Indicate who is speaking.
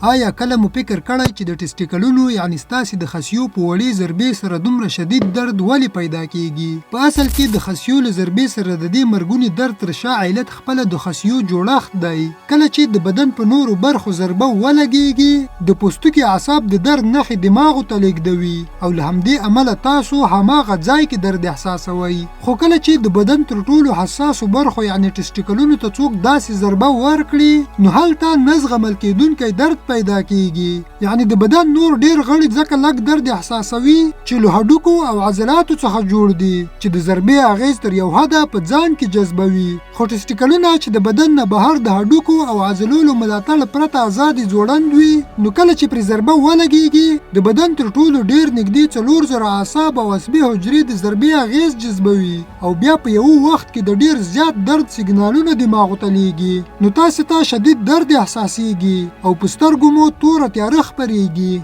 Speaker 1: آیا کله مو فکر کړی چې د ټسټیکلونو یعنی ستاسې د خصیو په وړې ضربې سره دومره شدید درد ولې پیدا کیږي؟ په اصل کې د خصیو له ضربې سره د دې مرګوني درد تر شا علت خپله د خصیو جوړښت دی. کله چې د بدن په نورو برخو ضربه ولګیږي د پوستکي اعصاب د درد نښې دماغو ته لیږدوي او له همدې امله تاسو هماغه ځای کې درد احساسوئ. خو کله چې د بدن تر ټولو حساسو برخو یعنی ټسټیکلونو ته څوک داسې ضربه ورکړي نو هلته نه زغمل کېدونکی درد پیدا کیږي. یعنی د بدن نور ډیر غړي ځکه لږ درد احساسوي چې له هډوکو او عضلاتو څخه جوړ دي چې د ضربې اغیز تر یو حده په ځان کې جذبوي. خو ټسټیکلونه چې د بدن نه بهر د هډوکو او عضلو له ملاتړ پرته آزادې ځوړند وي نو کله چې پرې ضربه ولګیږي د بدن تر ټولو ډیر نږدې 4000 اعصاب او عصبي حجرې د ضربې اغیز جذبوي او بیا په یو وخت کې د ډیر زیات درد سیګنالونه دماغو ته لیږي. نو تاسو ته شدید درد احساسيږي او په سترګو مو توره تیاره خپرېږي.